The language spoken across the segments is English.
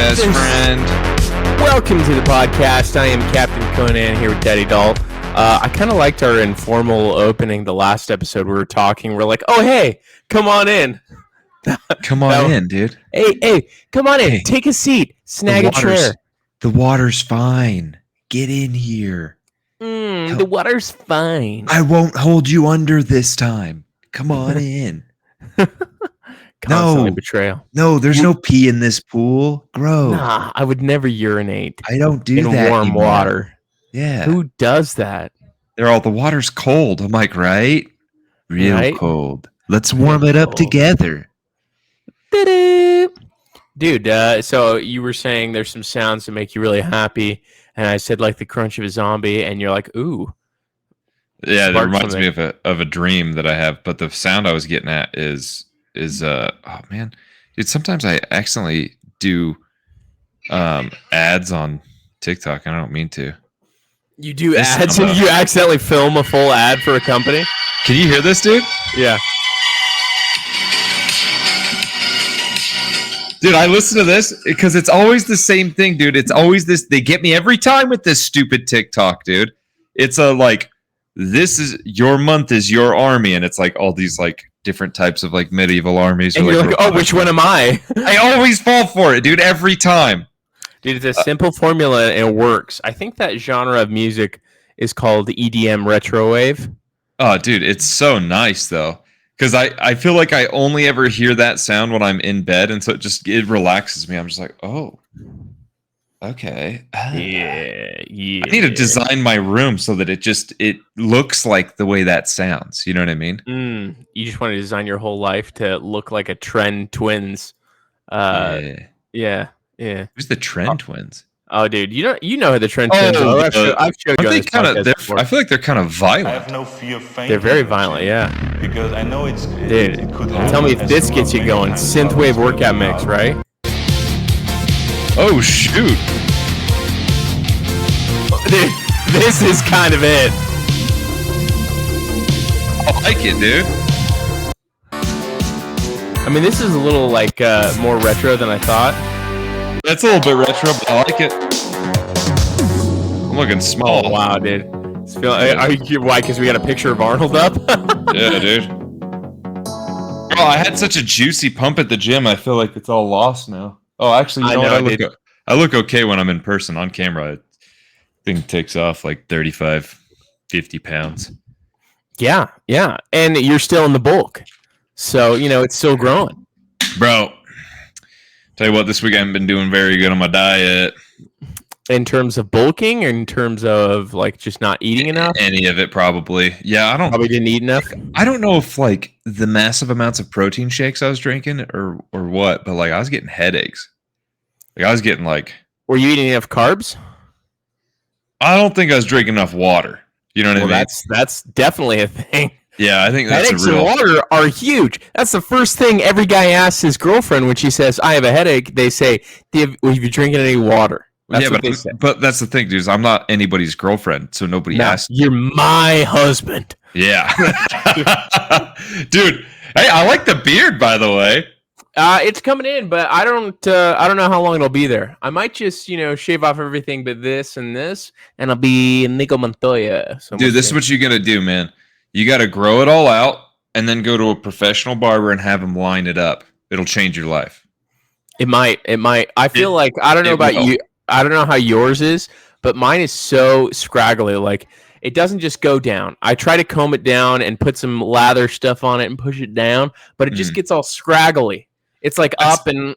best friend. Welcome to the podcast. I am Captain Conan here with Daddy Doll. I kind of liked our informal opening the last episode. We were talking. We're like, oh, hey, come on in. Come on in, dude. Hey, come on in. Hey, take a seat. Snag a chair. The water's fine. Get in here. The water's fine. I won't hold you under this time. Come on in. Constantly betrayal. No, there's no pee in this pool. Gross. Nah, I would never urinate. I don't do in that warm anymore. water. Yeah. Who does that? The water's cold. I'm like, right? Real cold. Let's warm it up together. Dude, so you were saying there's some sounds that make you really happy, and I said like the crunch of a zombie, and you're like, ooh. Yeah, that reminds me of a dream that I have, but the sound I was getting at is oh man, dude, sometimes I accidentally do ads on TikTok. I don't mean to. You do ads and you accidentally film a full ad for a company? Can you hear this, dude? Yeah. Dude, I listen to this because it's always the same thing, dude. It's always this. They get me every time with this stupid TikTok, dude. It's this is your month is your army, and it's like all these like different types of like medieval armies. And you're like, oh, which one am I? I always fall for it, dude, every time. Dude, it's a simple formula and it works. I think that genre of music is called EDM retrowave. Oh, dude, it's so nice though. Because I feel like I only ever hear that sound when I'm in bed, and so it relaxes me. I'm just like, oh, okay. Yeah. I need to design my room so that it looks like the way that sounds. You know what I mean? You just want to design your whole life to look like a Trend Twins. Yeah. Who's the Trend Twins? Oh, dude, you know who the Trend Twins are. I've showed you on this podcast before. I feel like they're kind of violent. I have no fear of fainting. They're very violent, yeah. Because I know it could happen. Tell me if this gets you going. Synthwave workout mix, right? Oh, shoot. Dude, this is kind of it. I like it, dude. I mean, this is a little like more retro than I thought. That's a little bit retro, but I like it. I'm looking small. Oh, wow, dude. Why? Because we got a picture of Arnold up? Yeah, dude. Oh, I had such a juicy pump at the gym. I feel like it's all lost now. Oh, actually, you know what? I look okay when I'm in person. On camera, thing takes off like 35, 50 pounds. Yeah. And you're still in the bulk. So, it's still growing. Bro, tell you what, this week I haven't been doing very good on my diet. In terms of bulking or in terms of like just not eating enough? Any of it, probably. Yeah, Probably didn't eat enough. I don't know if like the massive amounts of protein shakes I was drinking or what, but like I was getting headaches. Like I was getting like... Were you eating enough carbs? I don't think I was drinking enough water. You know what I mean? That's definitely a thing. Yeah, I think that's headaches and water are huge. That's the first thing every guy asks his girlfriend when she says, I have a headache. They say, have you drinking any water? That's what they say. But that's the thing, dude. I'm not anybody's girlfriend, so nobody asks. You're my husband. Yeah. Dude, hey, I like the beard, by the way. It's coming in, but I don't know how long it'll be there. I might just, shave off everything but this, and I'll be Nico Montoya. So dude, this is what you're going to do, man. You got to grow it all out and then go to a professional barber and have him line it up. It'll change your life. It might. I feel like, I don't know about you. I don't know how yours is, but mine is so scraggly. Like, it doesn't just go down. I try to comb it down and put some lather stuff on it and push it down, but it just gets all scraggly. It's like up and...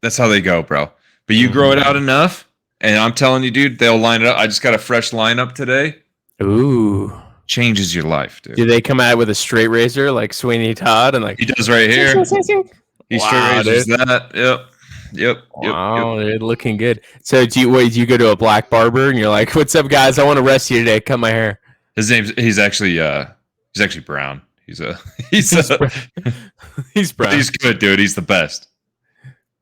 That's how they go, bro. But you grow it out enough, and I'm telling you, dude, they'll line it up. I just got a fresh lineup today. Ooh. Changes your life, dude. Do they come out with a straight razor like Sweeney Todd? And like he does right here. He straight razors that. Yep. Wow, dude, looking good. So do you go to a black barber and you're like, "What's up, guys? I want to rest you today. Cut my hair." He's actually brown. He's brown. He's good, dude. He's the best.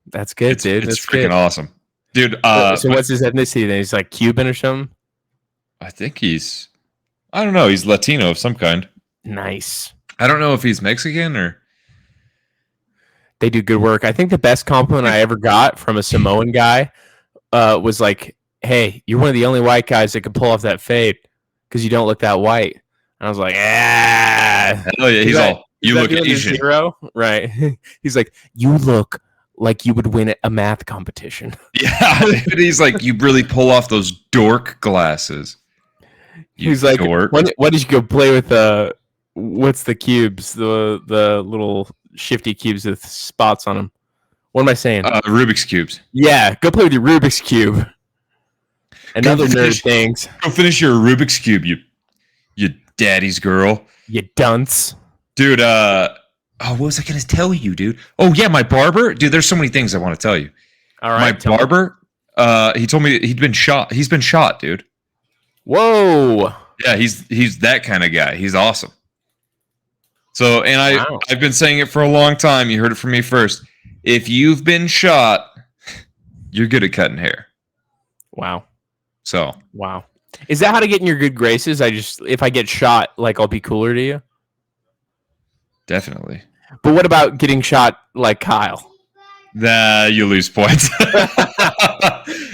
That's good, dude. It's freaking awesome, dude. So what's his ethnicity then? He's like Cuban or something? I think I don't know. He's Latino of some kind. Nice. I don't know if he's Mexican or... They do good work. I think the best compliment I ever got from a Samoan guy was like, "Hey, you're one of the only white guys that can pull off that fade because you don't look that white." And I was like, "Ah." Oh yeah, he's all. You look Asian. Zero, right? He's like, "You look like you would win a math competition." Yeah, he's like, "You really pull off those dork glasses." He's like, "Why did you go play with what's the cubes? The little shifty cubes with spots on them. What am I saying? Rubik's cubes. Yeah, go play with your Rubik's cube. And other nerd things. Go finish your Rubik's cube, you daddy's girl. You dunce. Dude, what was I going to tell you, dude? Oh, yeah, my barber. Dude, there's so many things I want to tell you. All right. My barber, he told me he'd been shot. He's been shot, dude. Whoa. Yeah, he's that kind of guy. He's awesome. So, and I've been saying it for a long time. You heard it from me first. If you've been shot, you're good at cutting hair. Wow. So. Wow. Is that how to get in your good graces? If I get shot, like I'll be cooler to you? Definitely. But what about getting shot like Kyle? You lose points.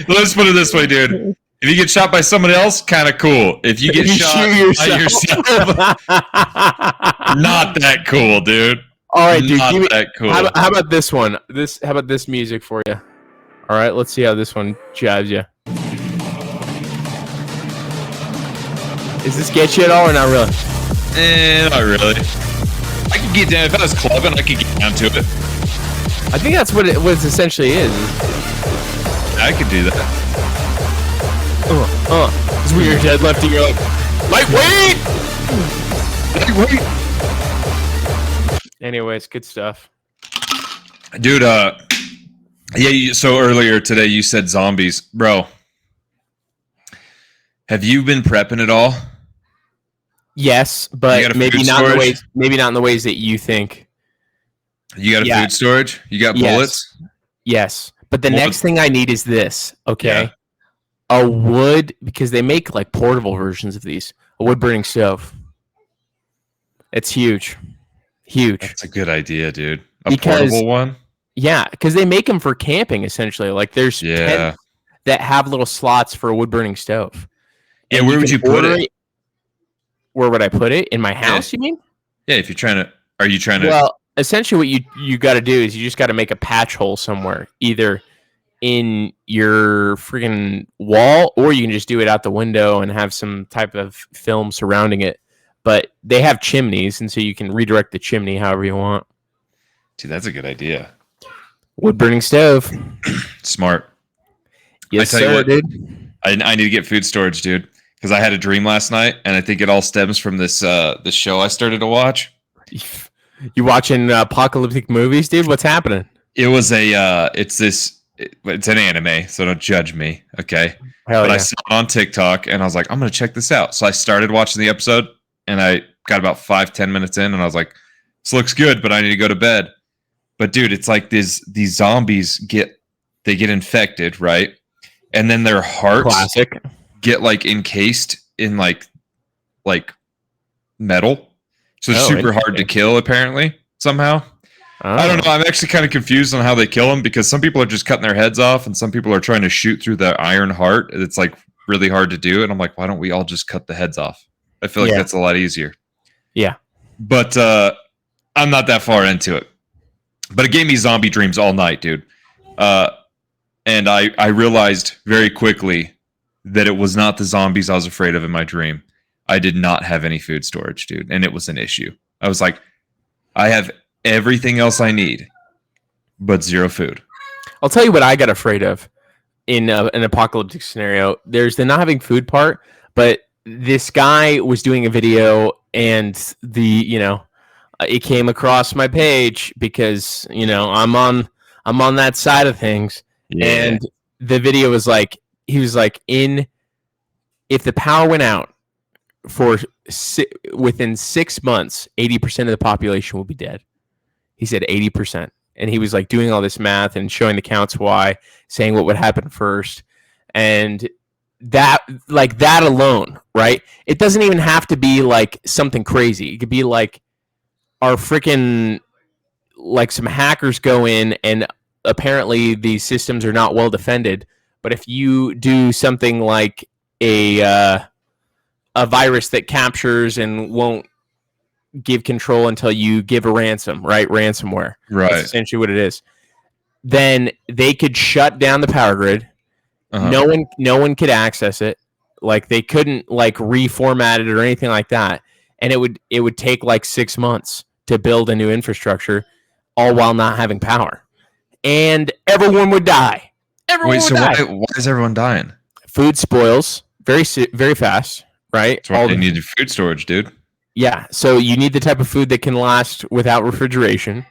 Let's put it this way, dude. If you get shot by someone else, kind of cool. If you get shot by yourself, not that cool, dude. All right, dude. Not that cool. How about this one? How about this music for you? All right, let's see how this one jives you. Does this get you at all or not really? Not really. I could get down. If I was clubbing, I could get down to it. I think that's what it essentially is. I could do that. It's when you're deadlifting, you're like, lightweight! Anyways, good stuff. Dude, so earlier today you said zombies. Bro, have you been prepping at all? Yes, but maybe not in the ways that you think. You got a food storage? You got bullets? Yes. But the next thing I need is this, okay? Yeah. A wood, because they make like portable versions of these. A wood burning stove. It's huge. Huge. That's a good idea, dude. Portable one? Yeah, because they make them for camping, essentially. Like there's tents that have little slots for a wood burning stove. And where would you put it? Where would I put it? In my house, you mean? Yeah, if you're trying to... Are you trying to... Well, essentially what you got to do is you just got to make a patch hole somewhere. Either in your freaking wall, or you can just do it out the window and have some type of film surrounding it. But they have chimneys, and so you can redirect the chimney however you want. Dude, that's a good idea. Wood burning stove. Smart. Yes, sir, dude. I need to get food storage, dude, because I had a dream last night, and I think it all stems from this show I started to watch. You watching apocalyptic movies, dude? What's happening? It was it's an anime, so don't judge me, okay? I saw it on TikTok, and I was like, I'm going to check this out. So I started watching the episode, and I got about 5-10 minutes in, and I was like, this looks good, but I need to go to bed. But, dude, it's like these zombies get infected, right? And then their hearts get, like, encased in, like metal. So it's super hard to kill, apparently, somehow. Oh. I don't know. I'm actually kind of confused on how they kill them, because some people are just cutting their heads off and some people are trying to shoot through the iron heart. It's like really hard to do. And I'm like, why don't we all just cut the heads off? I feel like that's a lot easier. Yeah. But I'm not that far into it. But it gave me zombie dreams all night, dude. And I realized very quickly that it was not the zombies I was afraid of in my dream. I did not have any food storage, dude. And it was an issue. I was like, I have everything else I need, but zero food. I'll tell you what I got afraid of in an apocalyptic scenario. There's the not having food part, but this guy was doing a video, and it came across my page because I'm on that side of things, and the video was like, he was like, if the power went out within 6 months, 80% of the population will be dead. He said 80%. And he was like doing all this math and showing the counts why, saying what would happen first. And that alone, right? It doesn't even have to be like something crazy. It could be like our freaking like some hackers go in, and apparently these systems are not well defended. But if you do something like a virus that captures and won't give control until you give a ransom, right? Ransomware. Right. That's essentially what it is. Then they could shut down the power grid. No one could access it. Like they couldn't like reformat it or anything like that. And it would take like 6 months to build a new infrastructure, all while not having power. And everyone would die. Everyone would die. Why is everyone dying? Food spoils very fast, right? That's why they need food storage, dude. Yeah, so you need the type of food that can last without refrigeration.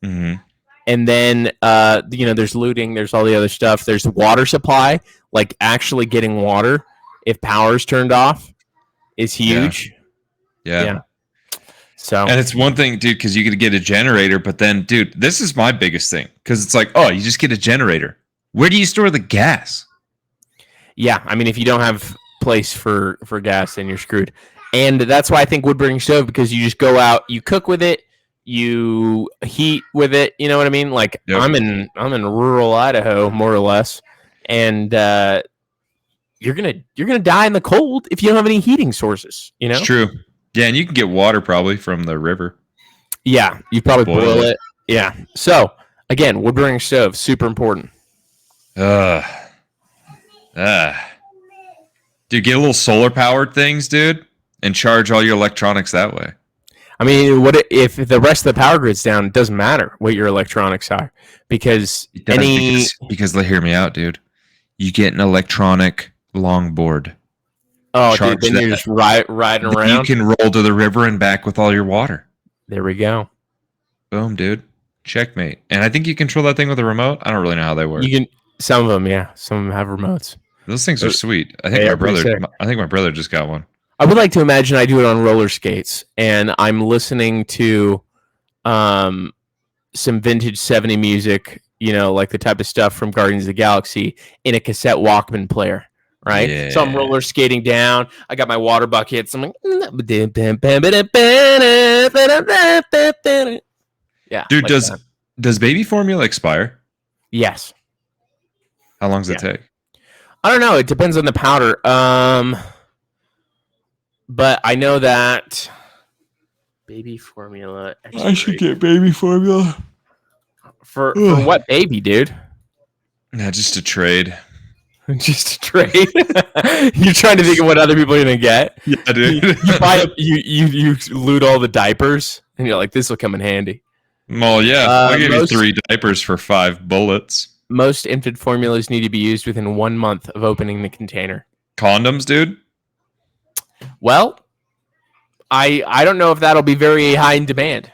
Mm-hmm. And then, there's looting. There's all the other stuff. There's water supply, like actually getting water if power's turned off is huge. Yeah. So, and it's one thing, dude, because you could get a generator, but then, dude, this is my biggest thing because it's like, oh, you just get a generator. Where do you store the gas? Yeah, I mean, if you don't have place for gas, then you're screwed. And that's why I think wood burning stove, because you just go out, you cook with it, you heat with it. You know what I mean? Like yep. I'm in rural Idaho, more or less, and you're gonna die in the cold if you don't have any heating sources. You know, it's true. Yeah, and you can get water probably from the river. Yeah, you probably boil it. Yeah. So again, wood burning stove, super important. Dude, get a little solar powered things, dude, and charge all your electronics that way. I mean, what if the rest of the power grid's down? It doesn't matter what your electronics are because because they hear me out, dude. You get an electronic longboard. Oh, dude, then you're just riding around. You can roll to the river and back with all your water. There we go. Boom, dude. Checkmate. And I think you control that thing with a remote. I don't really know how they work. You can. Some of them, yeah. Some of them have remotes. Those things are sweet. I think my brother just got one. I would like to imagine I do it on roller skates, and I'm listening to some vintage 70 music, like the type of stuff from Guardians of the Galaxy in a cassette Walkman player, right? Yeah. So I'm roller skating down. I got my water buckets. I'm like, yeah. Dude, does baby formula expire? Yes. How long does it take? I don't know. It depends on the powder. But I know that baby formula. I should get baby formula. For what baby, dude? Nah, just a trade. Just a trade. You're trying to think of what other people are gonna get. Yeah, dude. You buy you loot all the diapers, and you're like, this will come in handy. Well, yeah. I gave you 3 diapers for 5 bullets. Most infant formulas need to be used within 1 month of opening the container. Condoms, dude? Well, I don't know if that'll be very high in demand.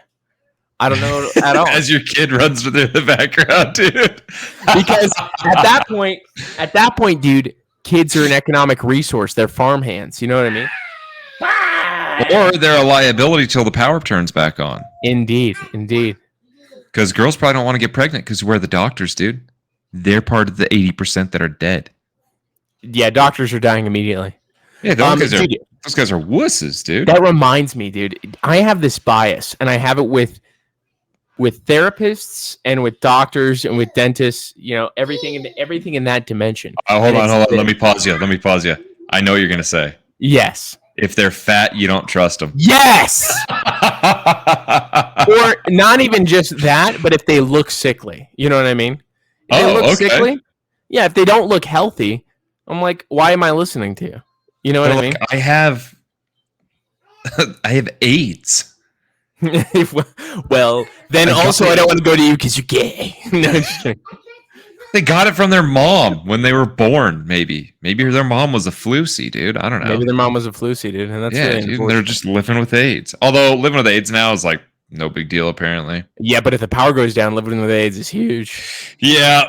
I don't know at all. As your kid runs through the background, dude. Because at that point, dude, kids are an economic resource. They're farmhands. You know what I mean? Or they're a liability till the power turns back on. Indeed. Because girls probably don't want to get pregnant because we're the doctors, dude. They're part of the 80% that are dead. Yeah, doctors are dying immediately. Yeah, those guys are wusses, dude. That reminds me, dude. I have this bias, and I have it with therapists and with doctors and with dentists. Everything in that dimension. Hold on. Let me pause you. I know what you're gonna say. Yes. If they're fat, you don't trust them. Yes. Or not even just that, but if they look sickly, you know what I mean? If they look sickly, yeah. If they don't look healthy, I'm like, why am I listening to you? You know what I mean? I have AIDS. Well, then also I don't want to go to you because you're gay. No, just kidding. They got it from their mom when they were born. Maybe their mom was a flusy, dude. I don't know. Maybe their mom was a flusy, dude, and that's dude. They're just living with AIDS. Although living with AIDS now is like no big deal, apparently. Yeah, but if the power goes down, living with AIDS is huge. Yeah.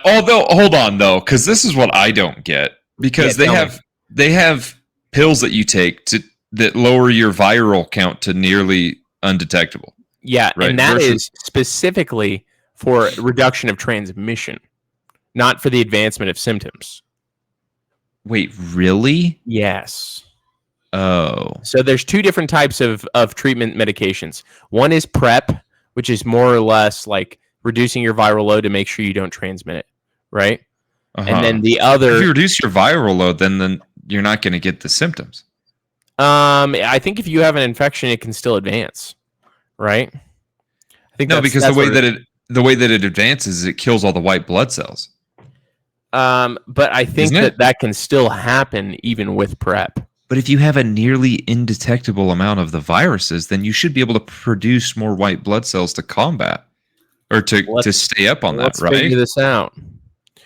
Although, hold on though, because this is what I don't get. Because they have pills that you take that lower your viral count to nearly undetectable. Yeah, right? And that is specifically for reduction of transmission, not for the advancement of symptoms. Wait, really? Yes. Oh. So there's 2 different types of treatment medications. One is PrEP, which is more or less like reducing your viral load to make sure you don't transmit it, right? And then the other, if you reduce your viral load, then you're not going to get the symptoms. I think if you have an infection, it can still advance, right? I think because the way that it advances, it kills all the white blood cells. But I think that can still happen even with PrEP. But if you have a nearly indetectable amount of the viruses, then you should be able to produce more white blood cells to combat or to stay up on that, right? Let's figure this out.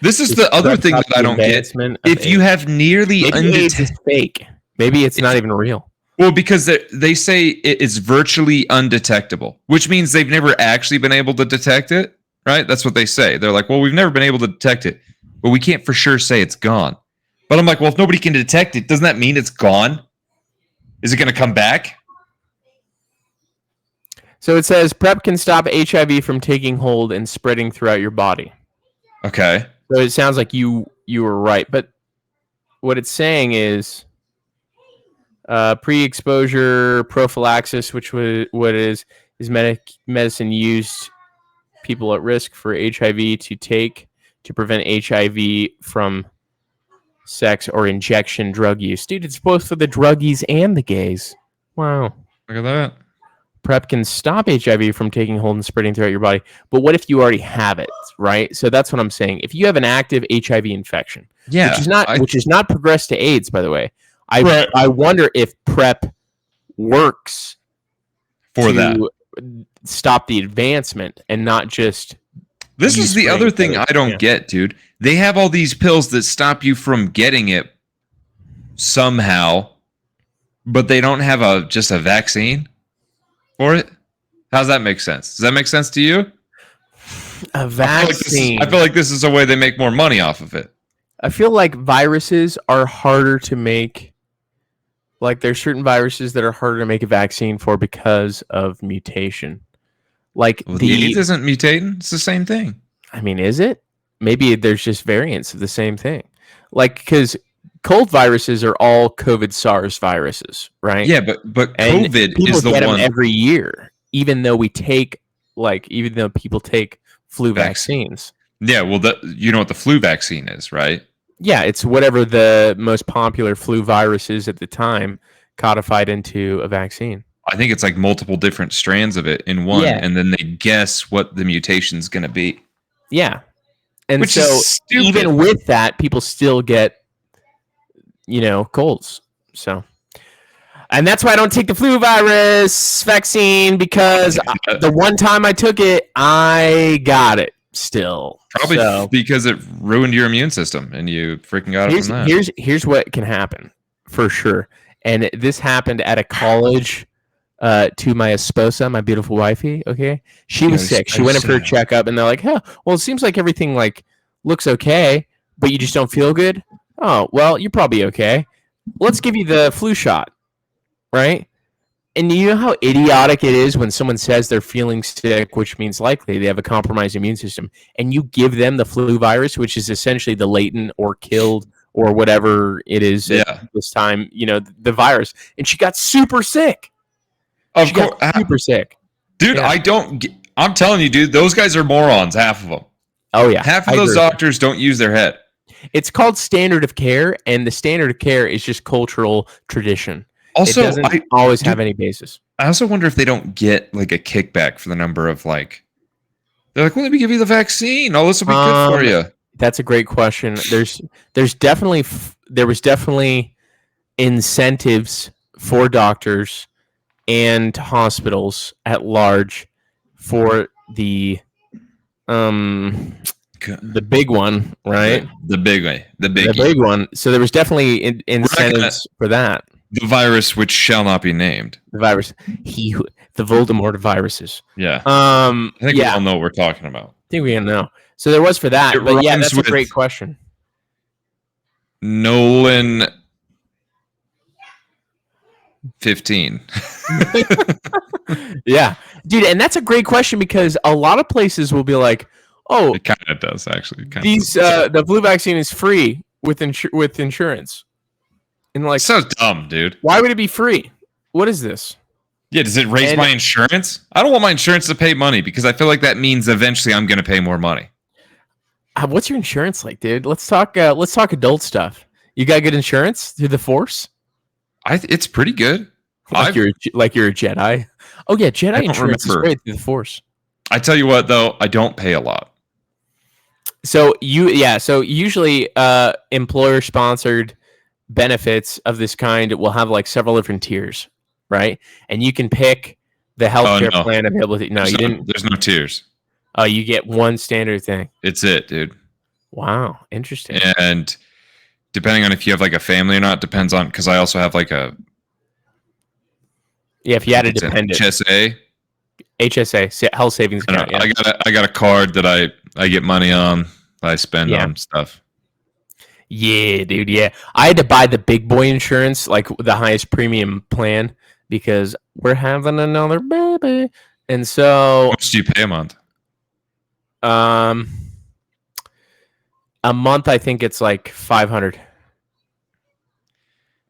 This is the other thing that I don't get. If you have nearly it's fake. Maybe it's not even real. Well, because they say it is virtually undetectable, which means they've never actually been able to detect it, right? That's what they say. They're like, well, we've never been able to detect it, but we can't for sure say it's gone. But I'm like, well, if nobody can detect it, doesn't that mean it's gone? Is it going to come back? So it says PrEP can stop HIV from taking hold and spreading throughout your body. Okay. So it sounds like you were right, but what it's saying is pre-exposure prophylaxis, which what is medicine used people at risk for HIV to take to prevent HIV from sex or injection drug use. Dude, it's both for the druggies and the gays. Wow. Look at that. PrEP can stop HIV from taking hold and spreading throughout your body. But what if you already have it, right? So that's what I'm saying. If you have an active HIV infection, which is not progressed to AIDS, by the way, I wonder if PrEP works for that. Stop the advancement and not just... This is the other thing I don't get, dude. They have all these pills that stop you from getting it somehow, but they don't have just a vaccine for it. How's that make sense? Does that make sense to you? A vaccine. I feel like this is a way they make more money off of it. I feel like viruses are harder to make. Like there's certain viruses that are harder to make a vaccine for because of mutation. Like the AIDS isn't mutating; it's the same thing. I mean, is it? Maybe there's just variants of the same thing. Like because cold viruses are all COVID SARS viruses, right? Yeah, but COVID is the one one every year. Even though people take flu vaccines. Yeah, well, you know what the flu vaccine is, right? Yeah, it's whatever the most popular flu virus is at the time codified into a vaccine. I think it's like multiple different strands of it in one, and then they guess what the mutation's going to be. Yeah. And which so is stupid. Even with that, people still get, colds. So, and that's why I don't take the flu virus vaccine because the one time I took it, I got it still. Probably because it ruined your immune system and you freaking got it from that. Here's what can happen for sure. And this happened at a college to my esposa, my beautiful wifey. Okay. She was sick. She went in for a checkup and they're like, well, it seems like everything looks okay, but you just don't feel good. Oh, well, you're probably okay. Let's give you the flu shot. Right. And you know how idiotic it is when someone says they're feeling sick, which means likely they have a compromised immune system, and you give them the flu virus, which is essentially the latent or killed or whatever it is at this time, the virus. And she got super sick. Of course. Super sick. Dude, yeah. I'm telling you, dude, those guys are morons, half of them. Oh, yeah. Half of those doctors don't use their head. It's called standard of care, and the standard of care is just cultural tradition. Also, it doesn't always have any basis. I also wonder if they don't get like a kickback for the number of they're like, well, let me give you the vaccine. Oh, this will be good for you. That's a great question. There was definitely incentives for doctors and hospitals at large for the big one, right? The big one. So there was definitely incentives for that. The virus which shall not be named. The virus. The Voldemort of viruses. Yeah. I think we all know what we're talking about. I think we all know. So there was for that. But yeah, that's a great question. Nolan 15. Yeah. Dude, and that's a great question because a lot of places will be like, oh, it kind of does actually. The flu vaccine is free with insurance. And so dumb, dude. Why would it be free? What is this? Yeah, does it raise my insurance? I don't want my insurance to pay money because I feel like that means eventually I'm going to pay more money. What's your insurance like, dude? Let's talk adult stuff. You got good insurance through the Force? It's pretty good. You're a Jedi. Oh yeah, Jedi insurance is great through the Force. I tell you what, though, I don't pay a lot. So usually employer sponsored benefits of this kind will have like several different tiers, right? And you can pick the healthcare plan available. There's no tiers. Oh, you get one standard thing. It's it, dude. Wow, interesting. And depending on if you have like a family or not, depends on, because I also have like a if you had a dependent HSA health savings account. I got a card that I get money on. I spend on stuff. Yeah, dude. Yeah, I had to buy the big boy insurance, like the highest premium plan, because we're having another baby, and so. How much do you pay a month? A month, I think it's like $500.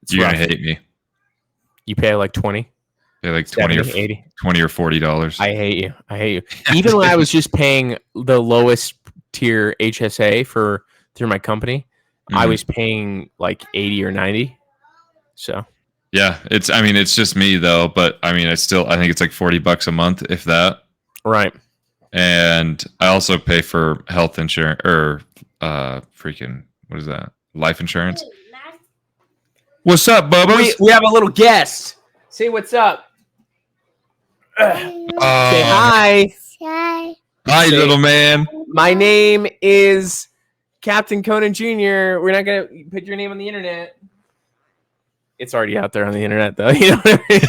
You're gonna hate me. You pay like 20. Pay like 20 or 80. $20 or $40. I hate you. Even when I was just paying the lowest tier HSA through my company, I was paying like 80 or 90. So yeah, it's just me though, but I think it's like $40 a month, if that. Right. And I also pay for health insurance or what is that? Life insurance. What's up, Bubba? We have a little guest. Say what's up. Say hi. Hi. Hi, little man. My name is Captain Conan Jr. We're not going to put your name on the internet. It's already out there on the internet, though. You know what I mean?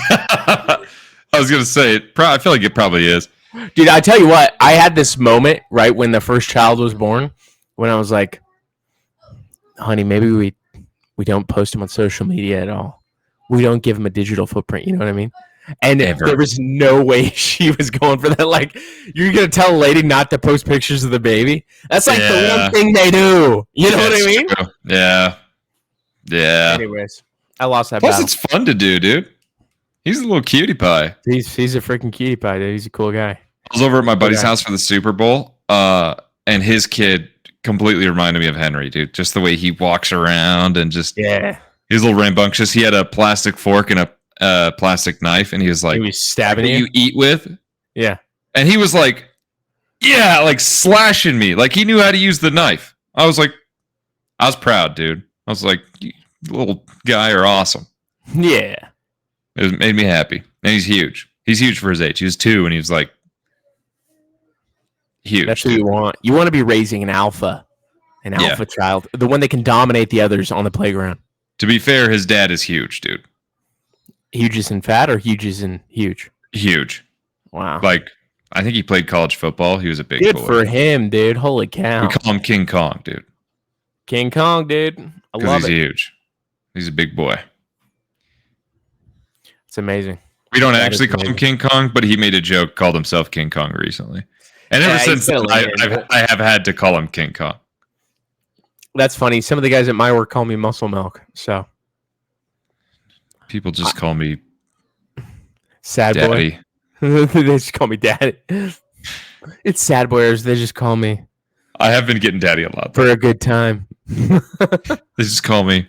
I was going to say, I feel like it probably is. Dude, I tell you what, I had this moment right when the first child was born, when I was like, honey, maybe we don't post him on social media at all. We don't give him a digital footprint. You know what I mean? And there was no way she was going for that. Like, you're going to tell a lady not to post pictures of the baby? That's like the one thing they do. You know what I mean? True. Yeah. Yeah. Anyways, I lost that Plus, battle. it's fun to do, dude. He's a little cutie pie. He's a freaking cutie pie, dude. He's a cool guy. I was over at my buddy's house for the Super Bowl, and his kid completely reminded me of Henry, dude. Just the way he walks around and just he's a little rambunctious. He had a plastic fork and a plastic knife, and he was like, he was stabbing you eat with, yeah. And he was like, like slashing me, like he knew how to use the knife. I was proud, dude. I was like, you little guy are awesome. Yeah. It made me happy. And he's huge. He's huge for his age. He was 2 and he was like huge. That's what you want. You want to be raising an alpha child, the one that can dominate the others on the playground. To be fair, his dad is huge, dude. Huge is in fat or huge is in huge? Huge. Wow. Like, I think he played college football. He was a big Good boy. for him, dude. Holy cow. We call him King Kong, dude. King Kong, dude. I love it. He's huge. He's a big boy. It's amazing. We don't actually call him King Kong, but he made a joke, called himself King Kong recently. And ever since then, I have had to call him King Kong. That's funny. Some of the guys at my work call me Muscle Milk. So people just call me Sad Daddy. Boy. They just call me Daddy. It's Sad Boyers. They just call me. I have been getting Daddy a lot. For a good time. They just call me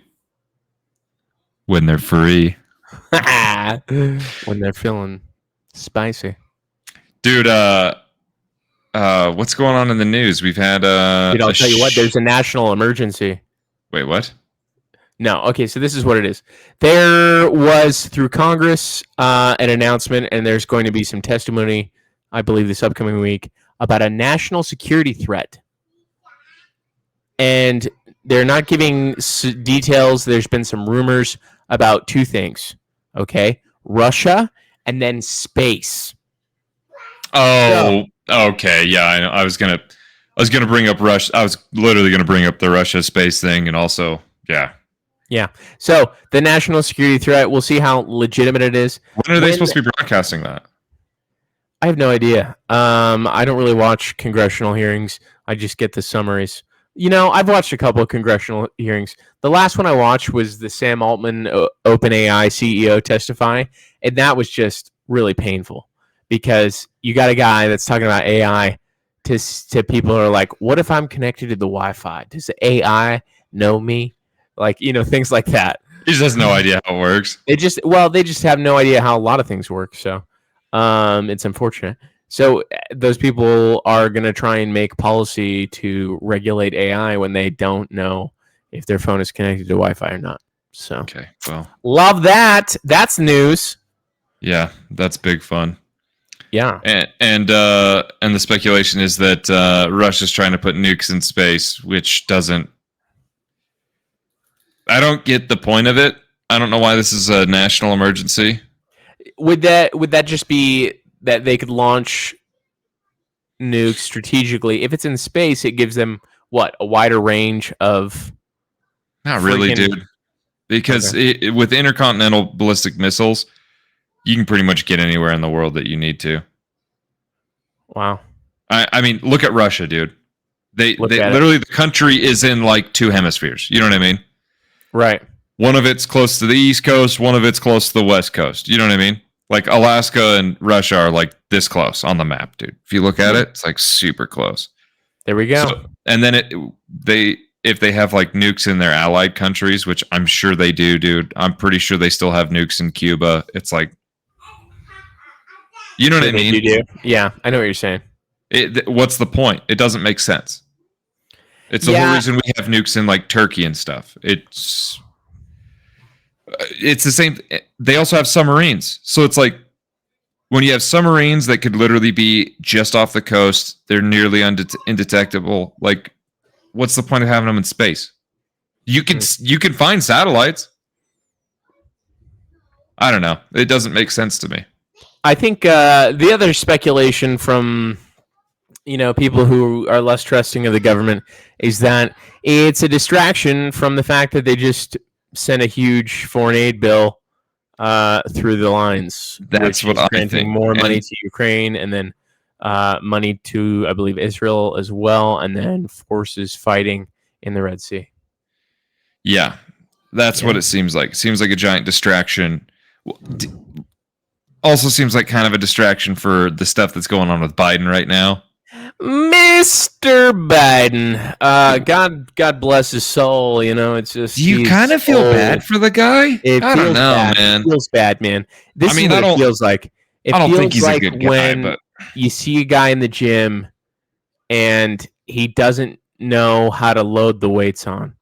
when they're free. When they're feeling spicy. Dude, what's going on in the news? We've had Dude, I'll tell you what, there's a national emergency. Wait, what? No, okay, so this is what it is. There was, through Congress, an announcement, and there's going to be some testimony, I believe, this upcoming week, about a national security threat. And they're not giving details. There's been some rumors about 2 things. Okay, Russia and then space. Oh, okay, yeah. I know. I was gonna bring up Russia. I was literally gonna bring up the Russia space thing, and also, yeah. So the national security threat. We'll see how legitimate it is. When are they supposed to be broadcasting that? I have no idea. I don't really watch congressional hearings. I just get the summaries. You know, I've watched a couple of congressional hearings. The last one I watched was the Sam Altman OpenAI CEO testify, and that was just really painful because you got a guy that's talking about AI to people who are like, what if I'm connected to the Wi-Fi? Does the AI know me? Like, things like that. He just has no idea how it works. They just have no idea how a lot of things work. So it's unfortunate. So those people are going to try and make policy to regulate AI when they don't know if their phone is connected to Wi-Fi or not. So okay, well, love that. That's news. Yeah, that's big fun. Yeah, and the speculation is that Russia's trying to put nukes in space, which doesn't. I don't get the point of it. I don't know why this is a national emergency. Would that just be that they could launch nukes strategically? If it's in space, it gives them a wider range of. Not really, dude. Because with intercontinental ballistic missiles, you can pretty much get anywhere in the world that you need to. Wow. I mean, look at Russia, dude. They literally the country is in like 2 hemispheres. You know what I mean? Right. One of it's close to the East Coast, one of it's close to the West Coast. You know what I mean? Like Alaska and Russia are like this close on the map, dude. If you look at it, it's like super close. There we go. So, and then if they have like nukes in their allied countries, which I'm sure they do, dude. I'm pretty sure they still have nukes in Cuba. It's like, you know what I mean? You do. Yeah, I know what you're saying. What's the point? It doesn't make sense. It's the whole reason we have nukes in like Turkey and stuff. It's the same. They also have submarines. So it's like when you have submarines that could literally be just off the coast, they're nearly indetectable. Like, what's the point of having them in space? You can find satellites. I don't know. It doesn't make sense to me. I think the other speculation from people who are less trusting of the government is that it's a distraction from the fact that they just sent a huge foreign aid bill through the lines. That's what I think. More money to Ukraine and then money to, I believe, Israel as well, and then forces fighting in the Red Sea. Yeah, that's what it seems like. It seems like a giant distraction. Also seems like kind of a distraction for the stuff that's going on with Biden right now. Mr. Biden, God bless his soul. It's just. Do you kind of feel bad for the guy? I don't know, man. It feels bad, man. This is what it feels like. I don't think he's a good guy, but you see a guy in the gym and he doesn't know how to load the weights on,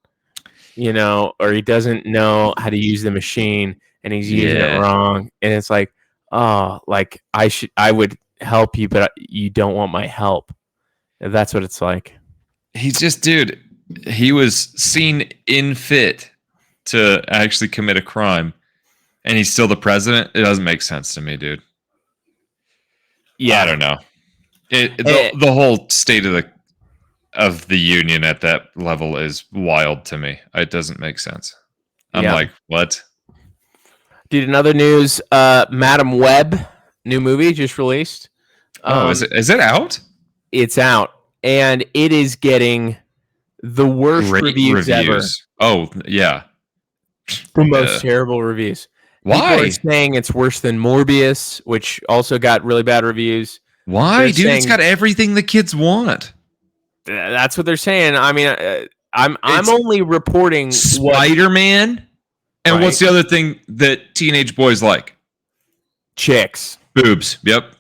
or he doesn't know how to use the machine and he's using it wrong, and it's like, oh, like I would help you, but you don't want my help. That's what it's like. He's just, dude, he was seen fit to actually commit a crime, and he's still the president. It doesn't make sense to me, dude. Yeah, I don't know. The whole state of the union at that level is wild to me. It doesn't make sense. I'm like, what? Dude, another news, Madam Web, new movie just released. Is it out? It's out, and it is getting the worst reviews ever. Oh, yeah. The most terrible reviews. Why? People are saying it's worse than Morbius, which also got really bad reviews. Why, dude? It's got everything the kids want. That's what they're saying. I mean, I'm only reporting Spider-Man. And what's the other thing that teenage boys like? Chicks. Boobs. Yep.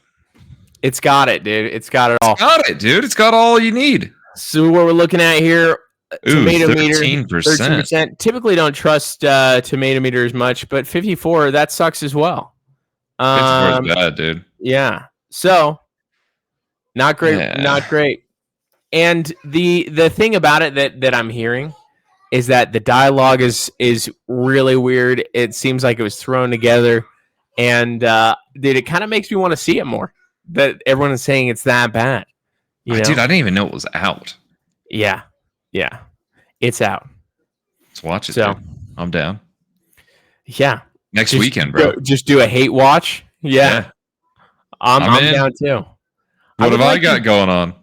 It's got it, dude. It's got it all. It's got it, dude. It's got all you need. So what we're looking at here, tomato 13%. meter, 13%. Typically don't trust tomato meter as much, but 54, that sucks as well. 54 is bad, dude. Yeah. So not great. Not great. And the thing about it that I'm hearing is that the dialogue is really weird. It seems like it was thrown together, and dude, it kind of makes me want to see it more. That everyone is saying it's that bad. Dude, I didn't even know it was out. Yeah, it's out. Let's watch it. So dude. I'm down. Yeah, next weekend, bro. Just do a hate watch. Yeah. I'm down too. What have I got going on?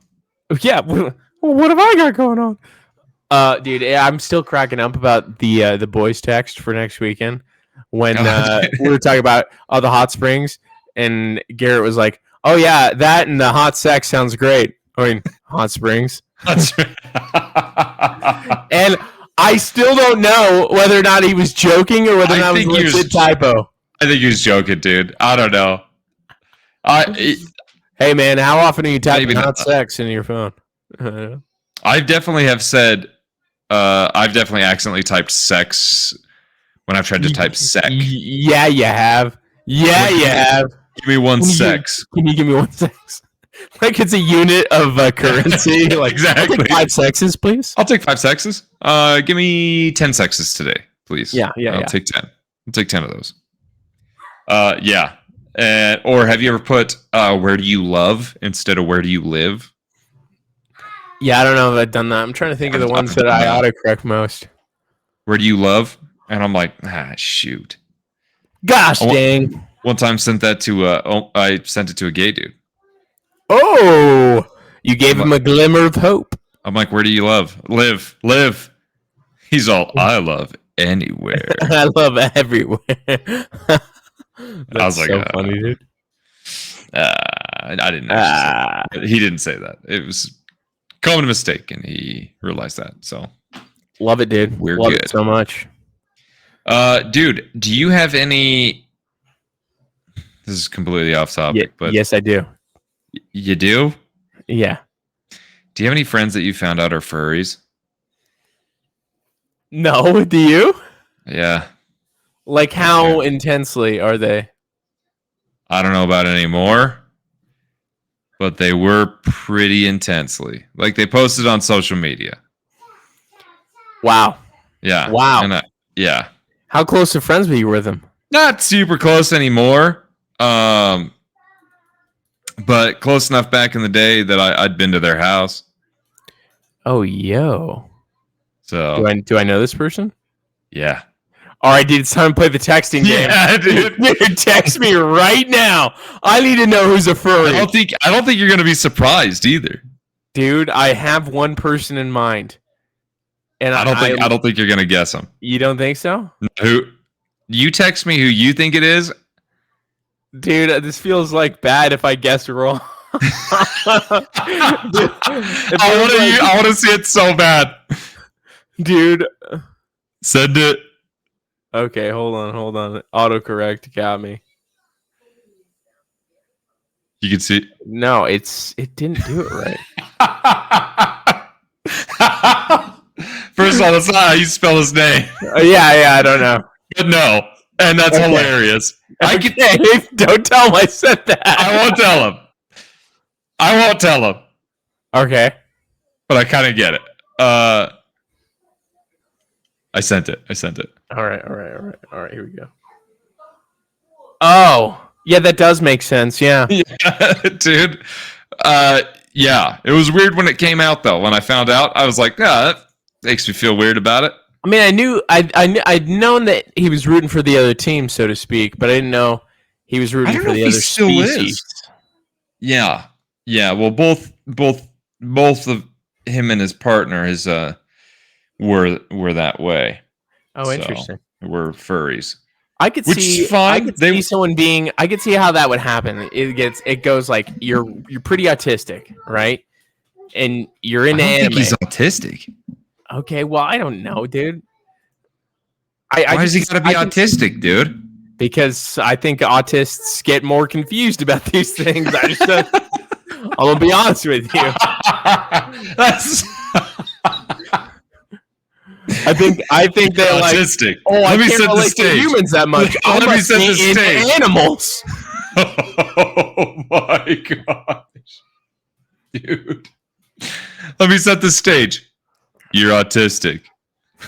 Yeah, what have I got going on? Dude, I'm still cracking up about the boys text for next weekend when we were talking about the hot springs, And Garrett was like, "Oh yeah, that and the hot sex sounds great." I mean, hot springs. That's right. And I still don't know whether or not he was joking or whether or not it was a legit typo. I think he was joking, dude. I don't know. Hey man, how often are you typing hot sex in your phone? I definitely have said. I've definitely accidentally typed sex when I've tried to type sec. Yeah, you have. Yeah, you have. Give me one sex. Can you give me one sex? Like it's a unit of currency. Like exactly. 5 sexes, please. I'll take 5 sexes. Give me 10 sexes today, please. Yeah. I'll take 10. I'll take 10 of those. Yeah. Or have you ever put where do you love instead of where do you live? Yeah, I don't know if I've done that. I'm trying to think of the ones that I autocorrect most. Where do you love? And I'm like, shoot. Gosh dang. One time sent that to I sent it to a gay dude. Oh, you gave him a glimmer of hope. I'm like, where do you love? Live. He's all, I love anywhere. I love everywhere. I was like, so funny, dude. I didn't actually say that. He didn't say that. It was a common mistake, and he realized that. So love it, dude. We're love good. It so much. Dude, do you have any? This is completely off topic, but yes, I do. You do? Yeah. Do you have any friends that you found out are furries? No, do you? Yeah. Like how intensely are they? I don't know about it anymore, but they were pretty intensely. Like they posted on social media. Wow. Yeah. Wow. And yeah. How close of friends were you with them? Not super close anymore. But close enough back in the day that I'd been to their house. Oh, yo. So do I know this person? Yeah. All right, dude. It's time to play the texting game. Yeah, dude. Dude, text me right now. I need to know who's a furry. I don't think you're gonna be surprised either. Dude, I have one person in mind. And I don't think you're gonna guess them. You don't think so? Who? You text me who you think it is. Dude, this feels like bad if I guess wrong. I want to see it so bad. Dude. Send it. Okay, hold on. Autocorrect got me. You can see. No, it didn't do it right. First of all, that's not how you spell his name. Yeah, I don't know. But no. And that's hilarious. Don't tell him I said that. I won't tell him. Okay. But I kind of get it. I sent it. All right. Here we go. Oh, yeah, that does make sense. Yeah. Dude. Yeah. It was weird when it came out, though. When I found out, I was like, that makes me feel weird about it. I mean, I'd known that he was rooting for the other team, so to speak, but I didn't know he was rooting for the other species. Yeah. Well, both of him and his partner were that way. Oh, interesting. We're furries. I could see someone being. I could see how that would happen. It goes like you're pretty autistic, right? And you're into anime. I think he's autistic. Okay, well, I don't know, dude. Why does he gotta be autistic, dude? Because I think autists get more confused about these things. I'm gonna be honest with you. I think they're autistic. Like, oh, I can't relate to humans that much. Let me set the stage. Animals. Oh my gosh, dude! Let me set the stage. You're autistic.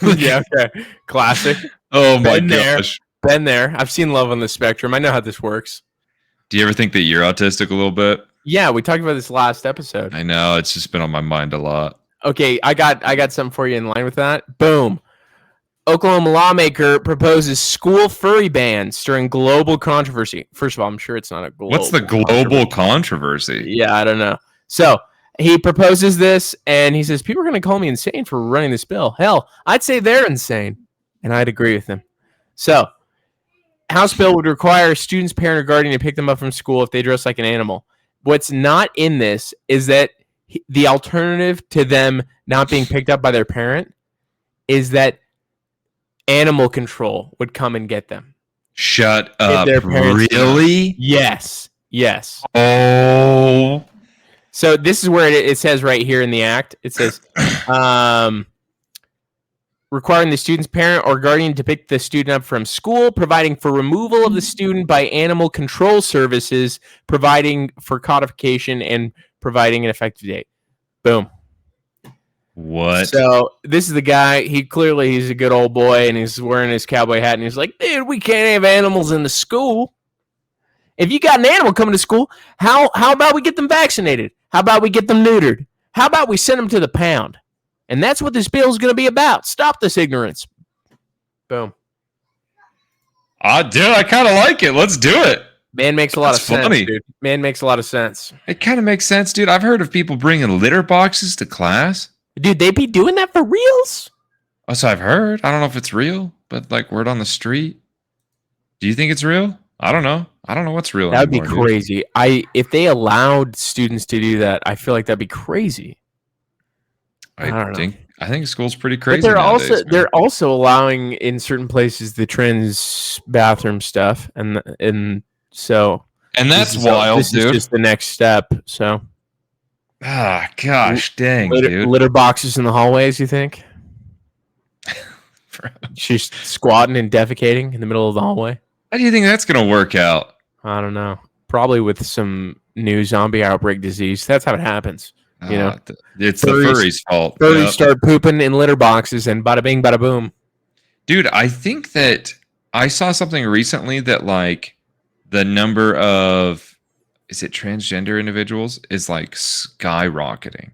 Yeah, okay. Classic. Oh my gosh. Been there. I've seen Love on the Spectrum. I know how this works. Do you ever think that you're autistic a little bit? Yeah, we talked about this last episode. I know. It's just been on my mind a lot. Okay, I got something for you in line with that. Boom. Oklahoma lawmaker proposes school furry ban stirring global controversy. First of all, I'm sure it's not a global. What's the global controversy? Yeah, I don't know. So he proposes this, and he says, people are going to call me insane for running this bill. Hell, I'd say they're insane. And I'd agree with him. So House bill would require a student's parent or guardian to pick them up from school if they dress like an animal. What's not in this is that the alternative to them not being picked up by their parent is that animal control would come and get them. Shut up. Really? Yes. Oh. So this is where it says right here in the act. It says, requiring the student's parent or guardian to pick the student up from school, providing for removal of the student by animal control services, providing for codification, and providing an effective date. Boom. What? So this is the guy. He's a good old boy, and he's wearing his cowboy hat, and he's like, dude, we can't have animals in the school. If you got an animal coming to school, how about we get them vaccinated? How about we get them neutered? How about we send them to the pound? And that's what this bill is going to be about. Stop this ignorance. Boom. Dude, I kind of like it. Let's do it. Man makes a lot of sense, dude. Man makes a lot of sense. It kind of makes sense, dude. I've heard of people bringing litter boxes to class. Dude, they be doing that for reals? That's what I've heard. I don't know if it's real, but like word on the street. Do you think it's real? I don't know. I don't know what's real. That would be crazy. Dude. If they allowed students to do that, I feel like that'd be crazy. I think school's pretty crazy. But they're also allowing in certain places the trans bathroom stuff, and so that's wild, this dude. Is just the next step. So gosh, dang, dude. Litter boxes in the hallways. You think? She's squatting and defecating in the middle of the hallway. How do you think that's gonna work out? I don't know. Probably with some new zombie outbreak disease. That's how it happens. You know, it's the furries' fault. Furries start pooping in litter boxes, and bada bing, bada boom. Dude, I think that I saw something recently that like the number of transgender individuals is like skyrocketing.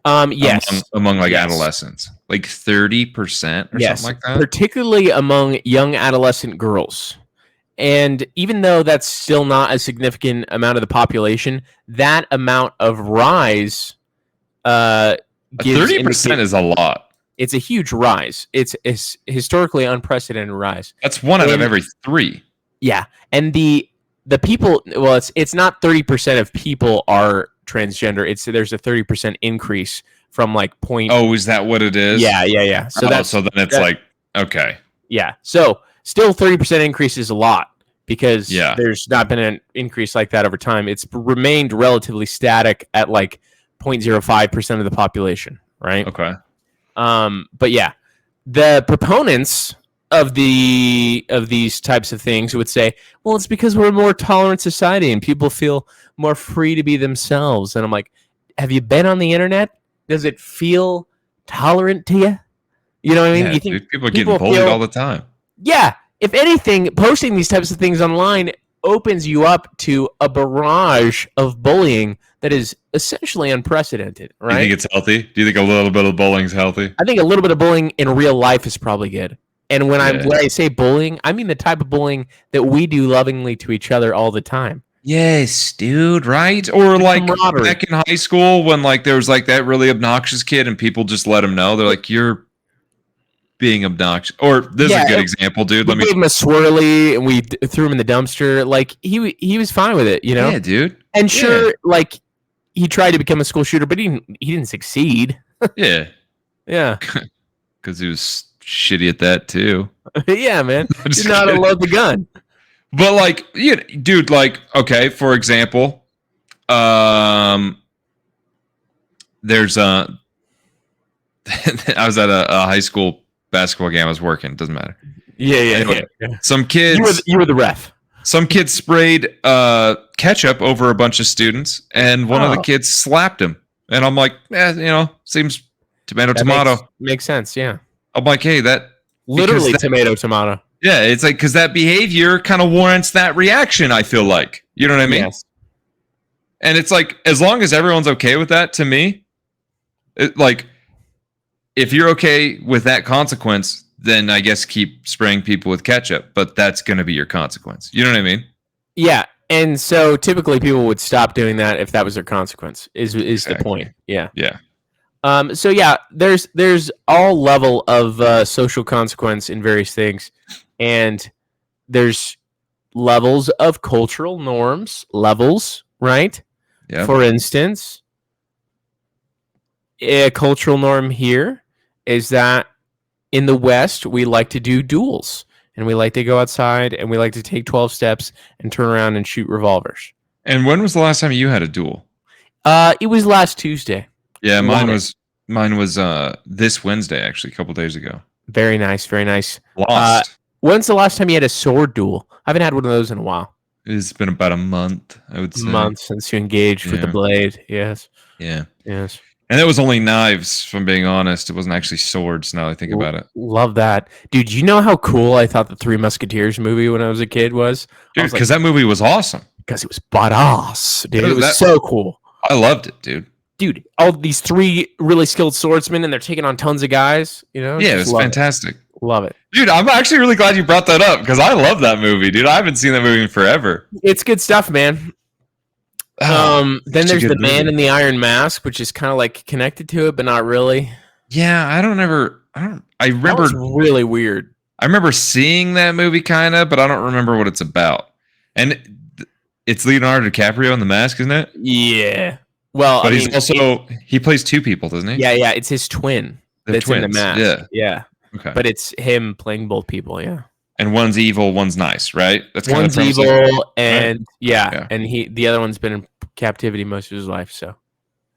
Yes, among like adolescents, like 30% or something like that. Particularly among young adolescent girls. And even though that's still not a significant amount of the population, that amount of rise 30% is a lot. It's a huge rise. It's historically unprecedented rise. That's one out of every 3. Yeah, and the people. Well, it's not 30% of people are transgender. There's a 30% increase from like point. Oh, is that what it is? Yeah. So then it's like okay. Yeah. So still 30% increase is a lot because there's not been an increase like that over time. It's remained relatively static at like 0.05% of the population, right? Okay. But yeah, the proponents of these types of things would say, well, it's because we're a more tolerant society and people feel more free to be themselves. And I'm like, have you been on the internet? Does it feel tolerant to you? You know what I mean? Yeah, you think dude, people are getting bullied all the time. Yeah. If anything, posting these types of things online opens you up to a barrage of bullying that is essentially unprecedented, right? Do you think it's healthy? Do you think a little bit of bullying is healthy? I think a little bit of bullying in real life is probably good. And when I say bullying, I mean the type of bullying that we do lovingly to each other all the time. Yes, dude, right? Or like back in high school when like there was like that really obnoxious kid and people just let him know. They're like, you're being obnoxious. Or this is a good example, dude. We gave him a swirly and we threw him in the dumpster. Like he was fine with it, you know? Yeah, dude. And sure, like he tried to become a school shooter, but he didn't succeed. Yeah. Yeah. Because he was shitty at that too. Yeah, man. Did not unload the gun. But like, dude, like, okay, for example, there's I was at a high school basketball game. I was working. Doesn't matter. Yeah. Anyway, some kids. You were the ref. Some kids sprayed ketchup over a bunch of students, and one of the kids slapped him. And I'm like, seems tomato. Makes sense. Yeah. I'm like, hey, that literally tomato. Yeah, it's like because that behavior kind of warrants that reaction. I feel like, you know what I mean? Yes. And it's like as long as everyone's okay with that, to me, like if you're okay with that consequence, then I guess keep spraying people with ketchup. But that's going to be your consequence. You know what I mean? Yeah, and so typically people would stop doing that if that was their consequence. Is the point? Yeah. Yeah. So yeah, there's all level of social consequence in various things, and there's levels of cultural norms, right? Yeah. For instance, a cultural norm here is that in the West, we like to do duels and we like to go outside and we like to take 12 steps and turn around and shoot revolvers. And when was the last time you had a duel? It was last Tuesday. Yeah, mine was this Wednesday, actually, a couple days ago. Very nice, very nice. Lost. When's the last time you had a sword duel? I haven't had one of those in a while. It's been about a month, I would say. Months since you engaged with the blade. Yes. Yeah. Yes. And it was only knives, if I'm being honest. It wasn't actually swords, now that I think about it. Love that. Dude, you know how cool I thought the Three Musketeers movie when I was a kid was? Dude, because that movie was awesome. Because it was badass, dude. It was so cool. I loved it, dude. Dude, all these three really skilled swordsmen, and they're taking on tons of guys. You know? Yeah, it's fantastic. Love it. Dude, I'm actually really glad you brought that up because I love that movie, dude. I haven't seen that movie in forever. It's good stuff, man. Then there's the Man in the Iron Mask, which is kind of like connected to it, but not really. Yeah, I remember. That was really weird. I remember seeing that movie kind of, but I don't remember what it's about. And it's Leonardo DiCaprio in the mask, isn't it? Yeah. Well, but he plays two people, doesn't he? Yeah. It's his twin that's in the mask. Yeah. Okay. But it's him playing both people. Yeah. And one's evil, one's nice, right? That's kind of evil, and and the other one's been in captivity most of his life. So,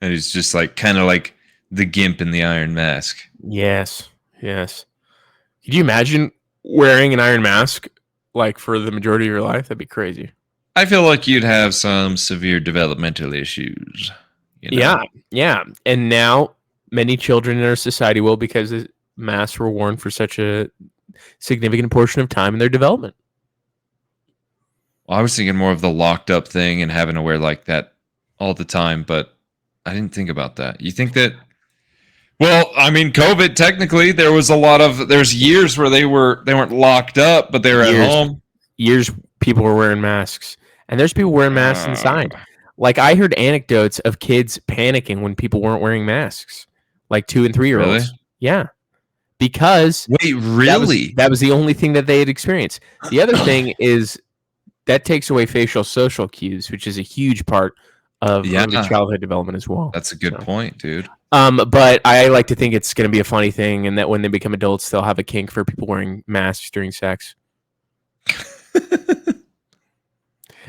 and he's just like kind of like the gimp in the Iron Mask. Yes. Could you imagine wearing an iron mask like for the majority of your life? That'd be crazy. I feel like you'd have some severe developmental issues. You know? Yeah. And now many children in our society will, because the masks were worn for such a significant portion of time in their development. Well, I was thinking more of the locked up thing and having to wear like that all the time, but I didn't think about that. You think that? Well, I mean, COVID, technically, there's years where they weren't locked up, but they were at home. Years people were wearing masks, and there's people wearing masks inside. Like, I heard anecdotes of kids panicking when people weren't wearing masks, like 2 and 3 year olds. Really? Yeah. Because wait, really? That was the only thing that they had experienced. The other thing is that takes away facial social cues, which is a huge part of early childhood development as well. That's a good point, dude. But I like to think it's going to be a funny thing, and that when they become adults, they'll have a kink for people wearing masks during sex.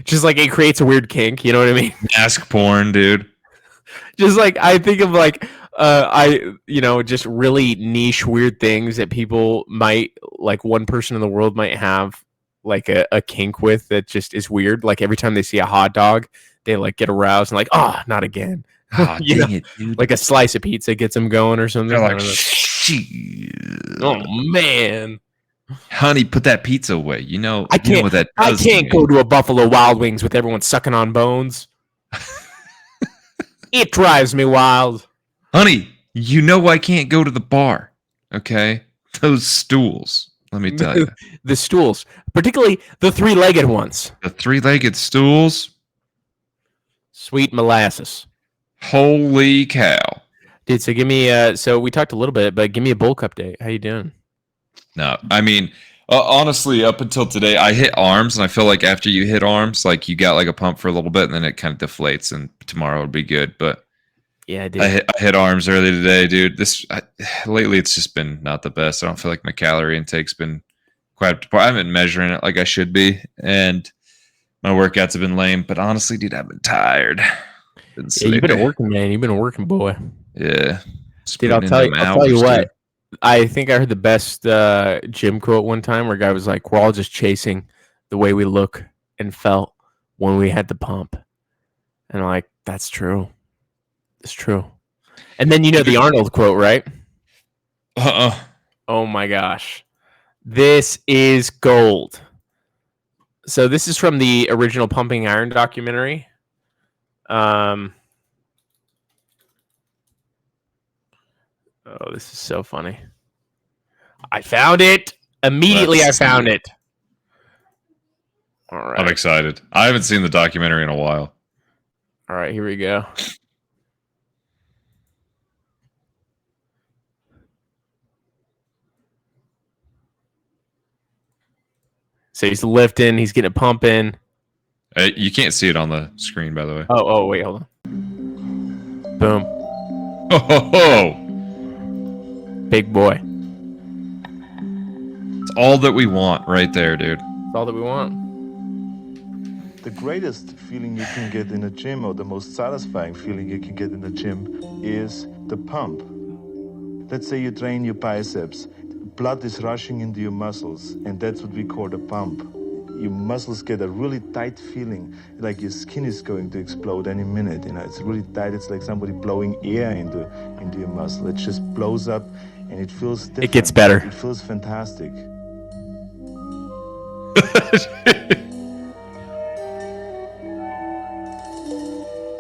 Just like it creates a weird kink, you know what I mean? Mask porn, dude. Just like I think of like just really niche weird things that people might, like, one person in the world might have like a kink with that just is weird. Like every time they see a hot dog, they like get aroused and like, oh, not again. Oh, dang it, dude. Like a slice of pizza gets them going or something. They're like, oh man, honey, put that pizza away. You know what that does. I can't go to a Buffalo Wild Wings with everyone sucking on bones. It drives me wild. Honey, you know I can't go to the bar. Okay? Those stools. Let me tell you. The stools. Particularly the 3-legged ones. The 3-legged stools. Sweet molasses. Holy cow. Dude, so give me so we talked a little bit, but give me a bulk update. How you doing? No, I mean, honestly, up until today, I hit arms, and I feel like after you hit arms, like you got like a pump for a little bit, and then it kind of deflates, and tomorrow will be good. But yeah, dude. I hit arms early today, dude. Lately, it's just been not the best. I don't feel like my calorie intake's been quite. I haven't been measuring it like I should be, and my workouts have been lame. But honestly, dude, I've been tired. You've been working, man. You've been working, boy. Yeah, dude. I'll tell you what. I think I heard the best gym quote one time where a guy was like, "We're all just chasing the way we look and felt when we had the pump," and I'm like, "That's true. It's true." And then the Arnold quote, right? Oh my gosh, this is gold. So this is from the original Pumping Iron documentary. Oh, this is so funny. I found it. Immediately I found it. All right. I'm excited. I haven't seen the documentary in a while. All right, here we go. So he's lifting, he's getting it pumping. You can't see it on the screen, by the way. Oh, wait, hold on. Boom. Oh, big boy. It's all that we want right there, dude. It's all that we want. The greatest feeling you can get in a gym, or the most satisfying feeling you can get in the gym, is the pump. Let's say you train your biceps. Blood is rushing into your muscles, and that's what we call the pump. Your muscles get a really tight feeling, like your skin is going to explode any minute. It's really tight. It's like somebody blowing air into your muscle. It just blows up, and it feels different. It gets better. It feels fantastic.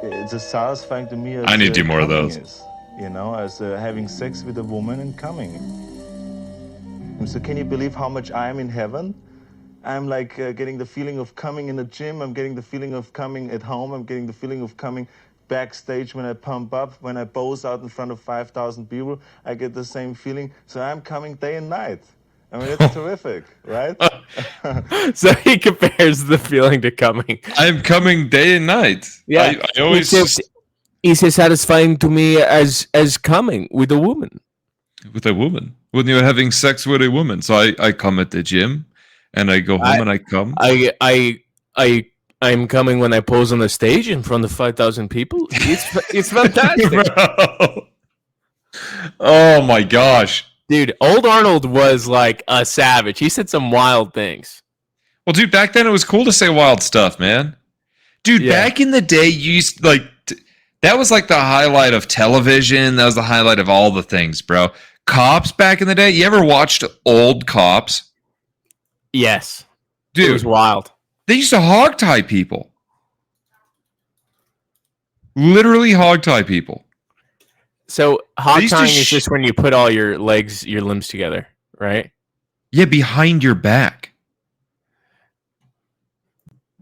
It's as satisfying to me as I need to do more of those. As having sex with a woman and coming. So can you believe how much I am in heaven? I'm like getting the feeling of coming in the gym. I'm getting the feeling of coming at home. I'm getting the feeling of coming backstage when I pump up, when I pose out in front of 5,000 people. I get the same feeling. So I'm coming day and night. I mean, it's terrific, right? So he compares the feeling to coming. I'm coming day and night. Yeah, I always it's as satisfying to me as coming with a woman. With a woman, when you're having sex with a woman. So I come at the gym, and I go home and I come. I'm coming when I pose on the stage in front of 5,000 people. It's fantastic. Oh my gosh. Dude, old Arnold was like a savage. He said some wild things. Well, dude, back then it was cool to say wild stuff, man. Dude, back in the day, you used that was like the highlight of television. That was the highlight of all the things, bro. Cops back in the day. You ever watched old Cops? Yes. Dude, it was wild. They used to hog tie people. Literally hog tie people. So hog tying is just when you put all your limbs together, right? Yeah, behind your back.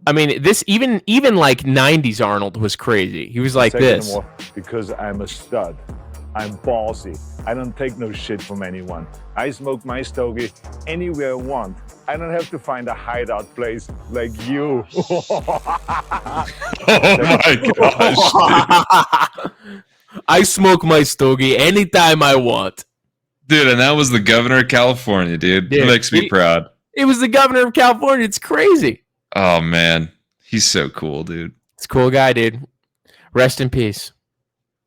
I mean, this even like 90s Arnold was crazy. He was like this. Because I'm a stud. I'm ballsy. I don't take no shit from anyone. I smoke my stogie anywhere I want. I don't have to find a hideout place like you. Oh my gosh. I smoke my stogie anytime I want. Dude, and that was the governor of California, dude. It makes me proud. It was the governor of California. It's crazy. Oh, man. He's so cool, dude. It's a cool guy, dude. Rest in peace.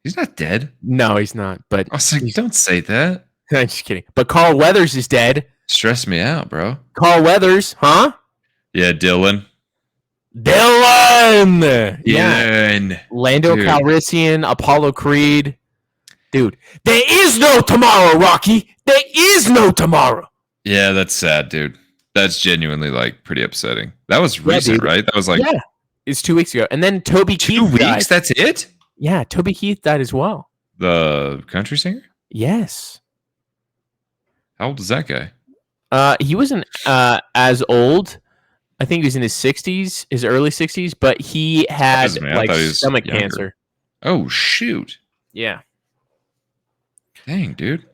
He's not dead. No, he's not. But I was like, don't say that. I'm just kidding. But Carl Weathers is dead. Stress me out, bro. Carl Weathers, huh? Yeah, Dylan. Yeah. Lando Dude. Calrissian, Apollo Creed. Dude, there is no tomorrow, Rocky. There is no tomorrow. Yeah, that's sad, dude. That's genuinely like pretty upsetting. That was recent, right? That was like it's 2 weeks ago. And then Toby Keith 2 weeks. Died. That's it. Yeah, Toby Keith died as well. The country singer. Yes. How old is that guy? He wasn't as old. I think he was in his 60s, his early 60s, but he had like stomach cancer. Oh shoot! Yeah. Dang, dude.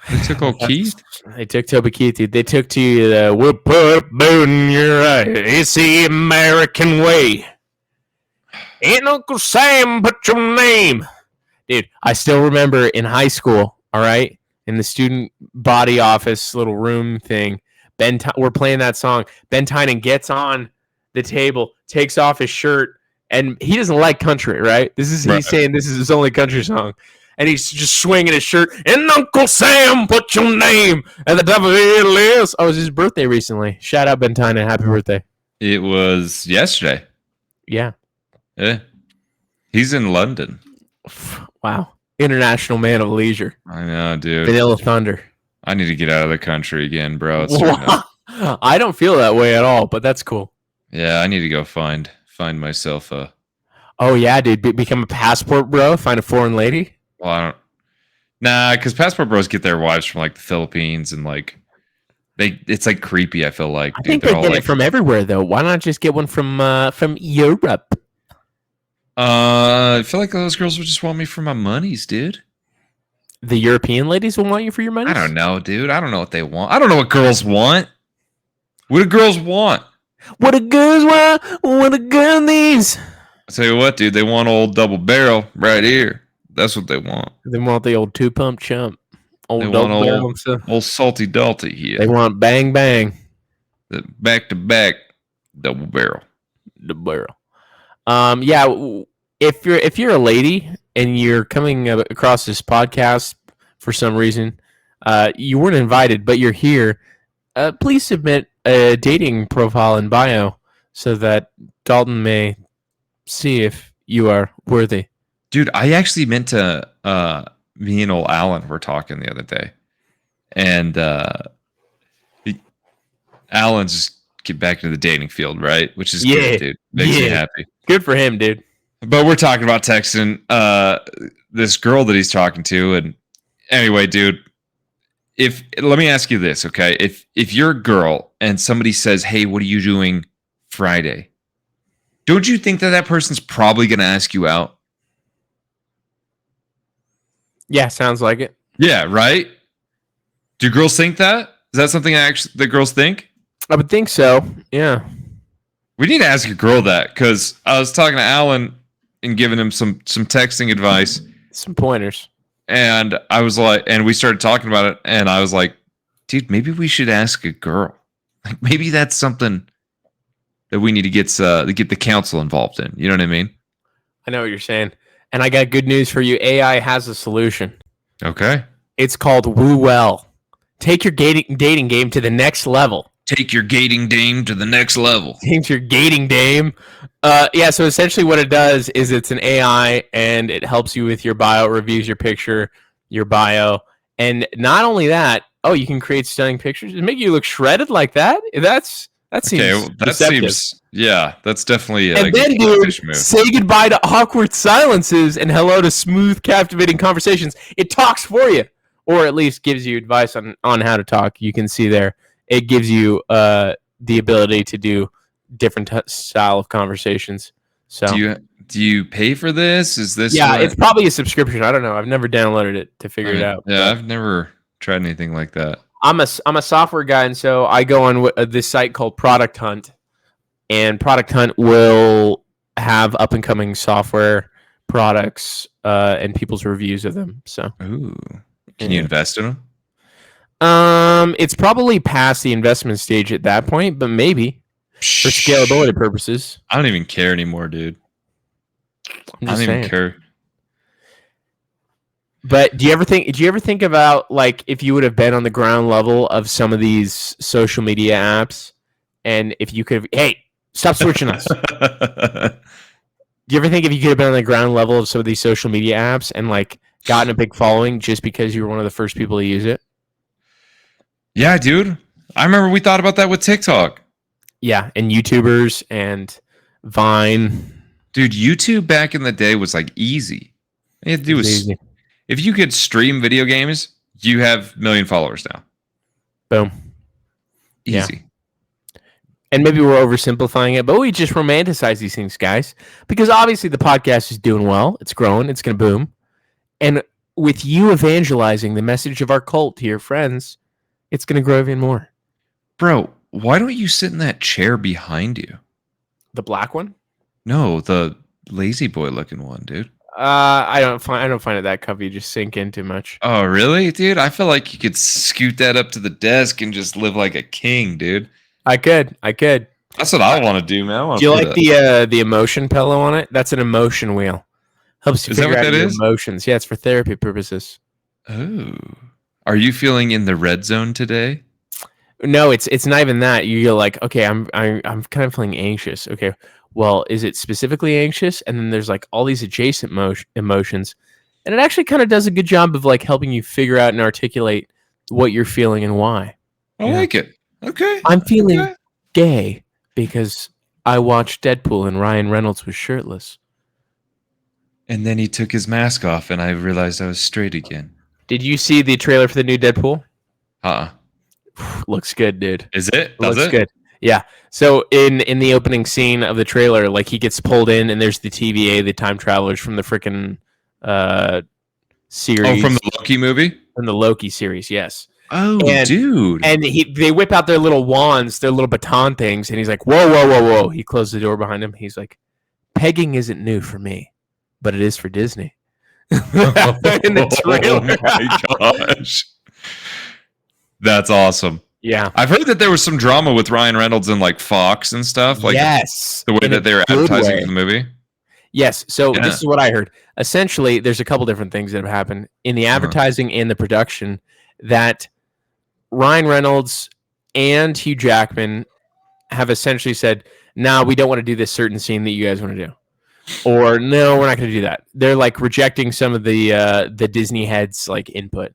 They took old Keith. They took Toby Keith, dude. They took to the we'll put a boot in your eye. It's the American way. Ain't Uncle Sam but your name. Dude, I still remember in high school, all right, in the student body office little room thing, we're playing that song. Ben Tynan gets on the table, takes off his shirt, and he doesn't like country, right? He's saying this is his only country song. And he's just swinging his shirt. And Uncle Sam, put your name at the top of the list. Oh, it was his birthday recently. Shout out Ben Tynan. Happy birthday. It was yesterday. Yeah. Yeah. He's in London. Wow. International man of leisure. I know, dude. Vanilla Thunder. I need to get out of the country again, bro. I don't feel that way at all, but that's cool. Yeah, I need to go find myself a... Oh, yeah, dude. Become a passport bro? Find a foreign lady? Well, I don't... Nah, because passport bros get their wives from, like, the Philippines, and, like, it's, like, creepy, I feel like. I think they get it from everywhere, though. Why not just get one from Europe? I feel like those girls would just want me for my monies, dude. The European ladies will want you for your money? I don't know, dude. I don't know what they want. I don't know what girls want. What do girls want? What do girls want? What do girls needs? I tell you what, dude, they want old double barrel right here. That's what they want. They want the old 2-pump chump. They want old salty dalty here. They want bang bang. The back to back double barrel. The barrel. Yeah. If you're a lady and you're coming across this podcast for some reason, you weren't invited, but you're here. Please submit a dating profile and bio so that Dalton may see if you are worthy. Dude, I actually meant to. Me and old Alan were talking the other day, and Alan's just get back into the dating field, right? Which is good, dude. Makes me happy. Good for him, dude. But we're talking about texting this girl that he's talking to, and anyway, dude. Let me ask you this, okay? If you're a girl and somebody says, "Hey, what are you doing Friday?" Don't you think that person's probably going to ask you out? Yeah, sounds like it. Yeah, right? Do girls think that? Is that something that girls think? I would think so, yeah. We need to ask a girl that, because I was talking to Alan and giving him some texting advice. Some pointers. And I was like, and we started talking about it, and I was like, dude, maybe we should ask a girl. Like, maybe that's something that we need to get the council involved in. You know what I mean? I know what you're saying. And I got good news for you. AI has a solution. Okay. It's called Woo Well. Take your dating game to the next level. Take your gating dame to the next level. Take your gating dame. Yeah, so essentially what it does is it's an AI, and it helps you with your bio, reviews your picture, your bio. And not only that, you can create stunning pictures and make you look shredded like that? That seems okay. Well, that deceptive. seems, yeah. That's definitely and then, dude, say goodbye to awkward silences and hello to smooth, captivating conversations. It talks for you, or at least gives you advice on how to talk. You can see there, it gives you the ability to do different style of conversations. So, do you pay for this? Is this? Yeah, it's probably a subscription. I don't know. I've never downloaded it to figure it out. Yeah, I've never tried anything like that. I'm a software guy, and so I go on this site called Product Hunt, and Product Hunt will have up and coming software products and people's reviews of them. So, ooh, can you invest in them? It's probably past the investment stage at that point, but maybe for scalability purposes. I don't even care anymore, dude. I don't even care. But do you ever think about, like, if you would have been on the ground level of some of these social media apps, and if you could have, hey, stop switching us. Do you ever think if you could have been on the ground level of some of these social media apps and, like, gotten a big following just because you were one of the first people to use it? Yeah, dude. I remember we thought about that with TikTok. Yeah, and YouTubers and Vine. Dude, YouTube back in the day was like easy. All you had to do was easy. If you could stream video games, you have 1 million followers now. Boom. Easy. Yeah. And maybe we're oversimplifying it, but we just romanticize these things, guys. Because obviously the podcast is doing well. It's growing. It's going to boom. And with you evangelizing the message of our cult to your friends, it's going to grow even more. Bro, why don't you sit in that chair behind you? The black one? No, the lazy boy looking one, dude. I don't find it that comfy. You just sink in too much. Oh, really, dude? I feel like you could scoot that up to the desk and just live like a king, dude. I could. That's what I want to do, man. Do you like the emotion pillow on it? That's an emotion wheel. Helps you figure out your emotions. Yeah, it's for therapy purposes. Oh, are you feeling in the red zone today? No, it's not even that. You're like, okay, I'm kind of feeling anxious. Okay. Well, is it specifically anxious? And then there's like all these adjacent emotions. And it actually kind of does a good job of like helping you figure out and articulate what you're feeling and why. I like it. Okay. I'm feeling gay because I watched Deadpool and Ryan Reynolds was shirtless. And then he took his mask off and I realized I was straight again. Did you see the trailer for the new Deadpool? Looks good, dude. Is it? Looks good. Yeah. So in the opening scene of the trailer, like he gets pulled in and there's the TVA, the time travelers from the freaking series. Oh, from the Loki movie? From the Loki series, yes. Oh, dude. And they whip out their little wands, their little baton things, and he's like, whoa, whoa, whoa, whoa. He closed the door behind him. He's like, pegging isn't new for me, but it is for Disney. In the trailer. Oh my gosh. That's awesome. Yeah. I've heard that there was some drama with Ryan Reynolds and like Fox and stuff. Like yes. The way that they were advertising for the movie. Yes. So this is what I heard. Essentially, there's a couple different things that have happened in the advertising and the production that Ryan Reynolds and Hugh Jackman have essentially said, "No, we don't want to do this certain scene that you guys want to do," or "No, we're not going to do that." They're like rejecting some of the Disney heads like input,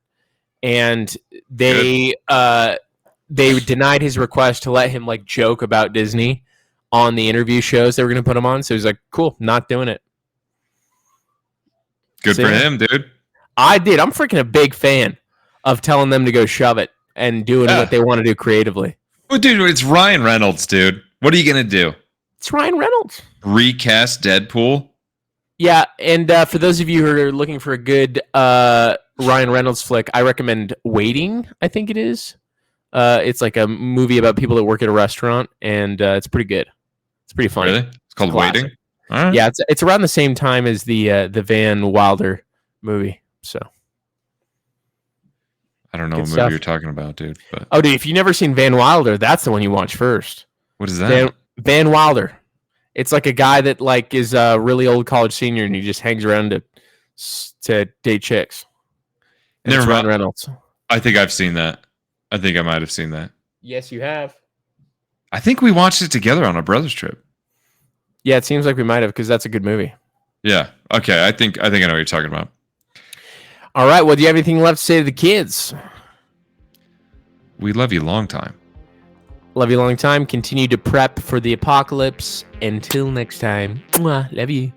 and they denied his request to let him like joke about Disney on the interview shows they were going to put him on. So he's like, "Cool, not doing it." Good for him, dude. I'm freaking a big fan of telling them to go shove it and doing what they want to do creatively. Well, dude, it's Ryan Reynolds, dude. What are you going to do? It's Ryan Reynolds. Recast Deadpool? Yeah, and for those of you who are looking for a good Ryan Reynolds flick, I recommend Waiting, I think it is. It's like a movie about people that work at a restaurant, and it's pretty good. It's pretty funny. Really? It's called Waiting? All right. Yeah, it's around the same time as the Van Wilder movie, so. I don't know what movie you're talking about, dude. But oh, dude, if you've never seen Van Wilder, that's the one you watch first. What is that? Van Wilder. It's like a guy that like is a really old college senior and he just hangs around to date chicks. Never mind. Ryan Reynolds. I think I've seen that. I think I might have seen that. Yes, you have. I think we watched it together on a brother's trip. Yeah, it seems like we might have because that's a good movie. Yeah. Okay. I think I know what you're talking about. All right. Well, do you have anything left to say to the kids? We love you long time. Love you long time. Continue to prep for the apocalypse. Until next time. Mwah, love you.